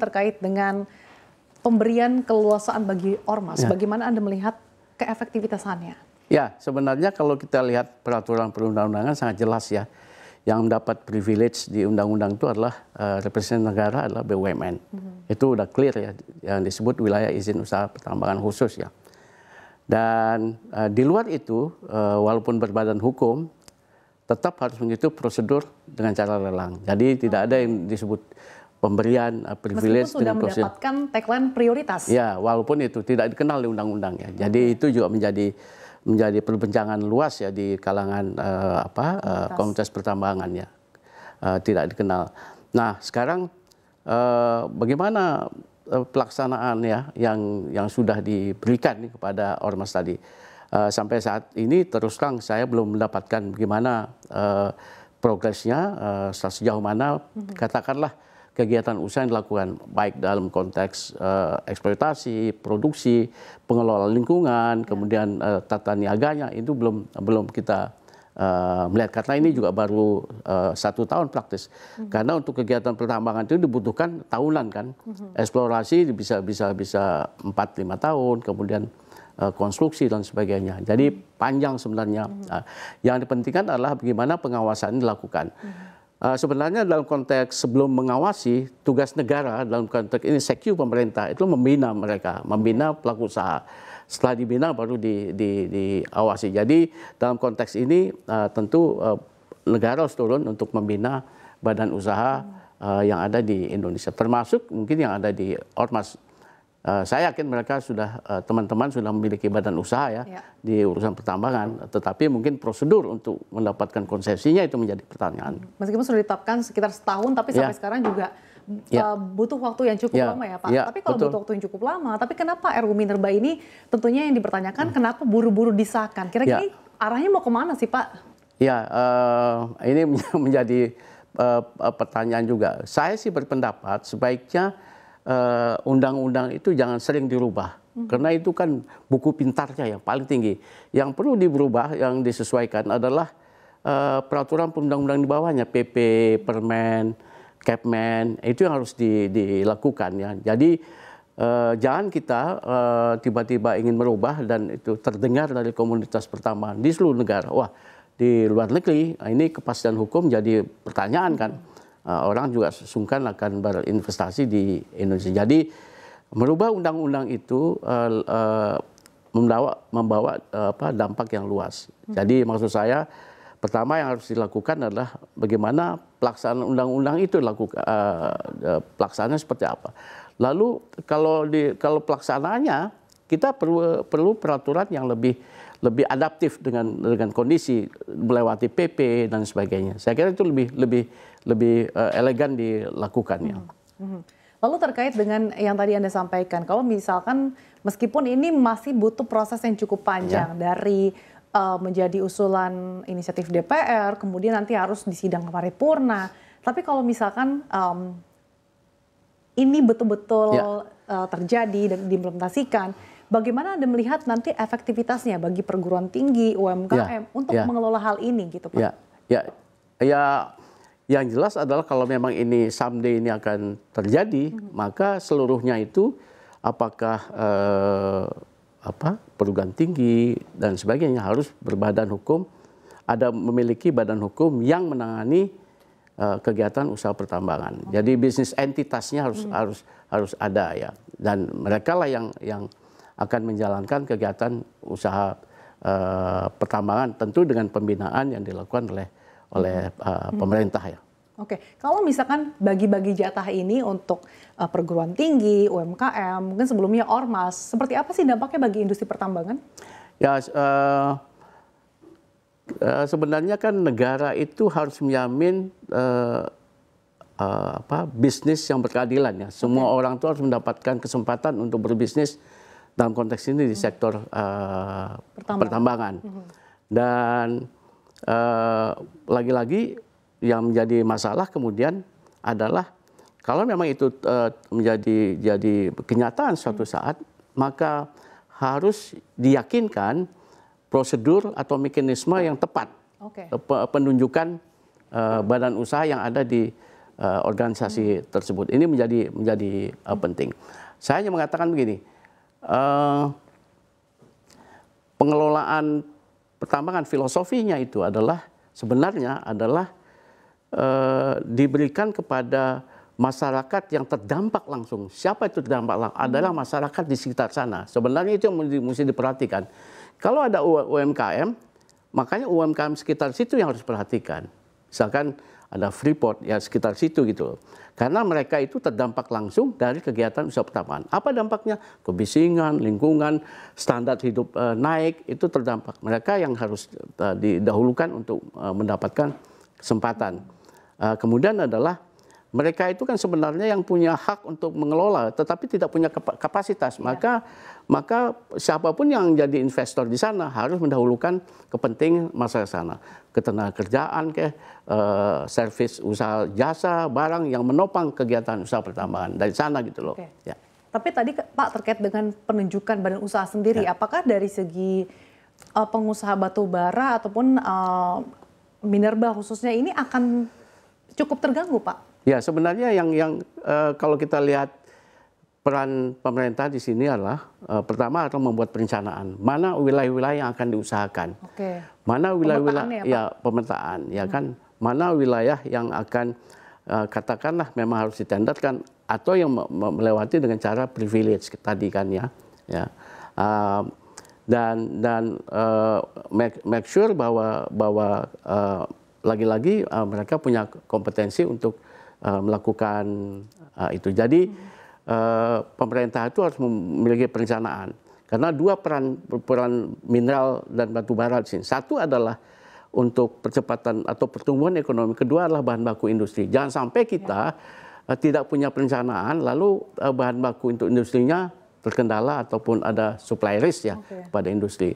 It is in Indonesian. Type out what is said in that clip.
terkait dengan pemberian keleluasaan bagi ormas. Bagaimana Anda melihat keefektivitasannya? Ya, sebenarnya kalau kita lihat peraturan perundang-undangan sangat jelas ya. Yang mendapat privilege di undang-undang itu adalah representasi negara adalah BUMN. Itu udah clear ya, yang disebut wilayah izin usaha pertambangan khusus ya. Dan di luar itu, walaupun berbadan hukum, tetap harus mengikuti prosedur dengan cara lelang. Jadi tidak ada yang disebut pemberian privilege meskipun sudah mendapatkan tagline prioritas. Ya, walaupun itu tidak dikenal di undang-undang ya. Jadi itu juga menjadi perbincangan luas ya di kalangan komunitas pertambangan ya, tidak dikenal. Nah sekarang bagaimana pelaksanaan ya yang sudah diberikan nih kepada ormas tadi? Sampai saat ini terus terang saya belum mendapatkan bagaimana progresnya, sejauh mana katakanlah kegiatan usaha yang dilakukan baik dalam konteks eksploitasi, produksi, pengelolaan lingkungan, kemudian tata niaganya itu belum kita melihat karena ini juga baru 1 tahun praktis. Karena untuk kegiatan pertambangan itu dibutuhkan tahunan kan, eksplorasi bisa 4-5 tahun, kemudian konstruksi dan sebagainya. Jadi panjang sebenarnya. Yang dipentingkan adalah bagaimana pengawasan ini dilakukan. Sebenarnya dalam konteks sebelum mengawasi, tugas negara dalam konteks ini sekyu pemerintah itu membina mereka, membina pelaku usaha. Setelah dibina baru diawasi. Jadi dalam konteks ini tentu negara harus turun untuk membina badan usaha yang ada di Indonesia. Termasuk mungkin yang ada di ormas. Saya yakin mereka sudah, teman-teman sudah memiliki badan usaha ya di urusan pertambangan, tetapi mungkin prosedur untuk mendapatkan konsesinya itu menjadi pertanyaan. Meskipun sudah ditetapkan sekitar setahun, tapi sampai sekarang juga butuh waktu yang cukup lama ya Pak. Tapi kalau butuh waktu yang cukup lama, tapi kenapa RUU Minerba ini tentunya yang dipertanyakan kenapa buru-buru disahkan? Kira-kira arahnya mau kemana sih Pak? Ya, ini menjadi pertanyaan juga. Saya sih berpendapat sebaiknya undang-undang itu jangan sering dirubah. Karena itu kan buku pintarnya yang paling tinggi. Yang perlu dirubah, yang disesuaikan adalah peraturan perundang-undang di bawahnya. PP, Permen, Kepmen, itu yang harus dilakukan ya. Jadi jangan kita tiba-tiba ingin merubah dan itu terdengar dari komunitas pertambangan di seluruh negara. Wah, di luar negeri ini kepastian hukum jadi pertanyaan kan. Orang juga sungkan akan berinvestasi di Indonesia. Jadi merubah undang-undang itu membawa dampak yang luas. Jadi maksud saya pertama yang harus dilakukan adalah bagaimana pelaksanaan undang-undang itu dilakukan, pelaksanaannya seperti apa. Lalu kalau pelaksanaannya kita perlu peraturan yang lebih adaptif dengan kondisi, melewati PP dan sebagainya. Saya kira itu lebih elegan dilakukannya. Lalu terkait dengan yang tadi Anda sampaikan, kalau misalkan meskipun ini masih butuh proses yang cukup panjang dari menjadi usulan inisiatif DPR, kemudian nanti harus disidang paripurna. Tapi kalau misalkan ini betul-betul terjadi dan diimplementasikan, bagaimana Anda melihat nanti efektivitasnya bagi perguruan tinggi, UMKM untuk mengelola hal ini gitu Pak? Ya, yang jelas adalah kalau memang ini someday ini akan terjadi, maka seluruhnya itu apakah perguruan tinggi dan sebagainya harus berbadan hukum, memiliki badan hukum yang menangani kegiatan usaha pertambangan. Jadi bisnis entitasnya harus ada ya, dan mereka lah yang akan menjalankan kegiatan usaha pertambangan tentu dengan pembinaan yang dilakukan oleh pemerintah ya. Oke, kalau misalkan bagi-bagi jatah ini untuk perguruan tinggi, UMKM, mungkin sebelumnya ormas, seperti apa sih dampaknya bagi industri pertambangan? Ya, sebenarnya kan negara itu harus menjamin bisnis yang berkeadilan ya. Semua orang itu harus mendapatkan kesempatan untuk berbisnis dalam konteks ini di sektor pertambangan. Dan lagi-lagi yang menjadi masalah kemudian adalah kalau memang itu jadi kenyataan suatu saat, maka harus diyakinkan prosedur atau mekanisme yang tepat penunjukan badan usaha yang ada di organisasi tersebut. Ini menjadi penting. Saya hanya mengatakan begini, pengelolaan pertambangan filosofinya itu adalah sebenarnya adalah diberikan kepada masyarakat yang terdampak langsung. Siapa itu terdampak langsung? Adalah masyarakat di sekitar sana. Sebenarnya itu yang mesti diperhatikan. Kalau ada UMKM, makanya UMKM sekitar situ yang harus diperhatikan. Misalkan ada Freeport ya sekitar situ gitu. Karena mereka itu terdampak langsung dari kegiatan usaha pertambangan. Apa dampaknya? Kebisingan, lingkungan, standar hidup naik, itu terdampak. Mereka yang harus didahulukan untuk mendapatkan kesempatan. Kemudian adalah mereka itu kan sebenarnya yang punya hak untuk mengelola, tetapi tidak punya kapasitas. Maka siapapun yang jadi investor di sana harus mendahulukan kepentingan masyarakat sana. Ketenagakerjaan, servis usaha jasa, barang yang menopang kegiatan usaha pertambangan dari sana gitu loh. Oke. Ya. Tapi tadi Pak terkait dengan penunjukan badan usaha sendiri, apakah dari segi pengusaha batu bara ataupun minerba khususnya ini akan cukup terganggu, Pak? Ya, sebenarnya yang kalau kita lihat peran pemerintah di sini adalah pertama adalah membuat perencanaan mana wilayah-wilayah yang akan diusahakan, mana wilayah-wilayah pemetaan, ya kan, mana wilayah yang akan katakanlah memang harus ditenderkan atau yang melewati dengan cara privilege tadi kan ya, dan make sure bahwa lagi-lagi mereka punya kompetensi untuk melakukan itu. Jadi pemerintah itu harus memiliki perencanaan karena dua peran mineral dan batu bara di sini. Satu adalah untuk percepatan atau pertumbuhan ekonomi, kedua adalah bahan baku industri. Jangan sampai kita tidak punya perencanaan lalu bahan baku untuk industrinya terkendala ataupun ada supply risk ya pada industri.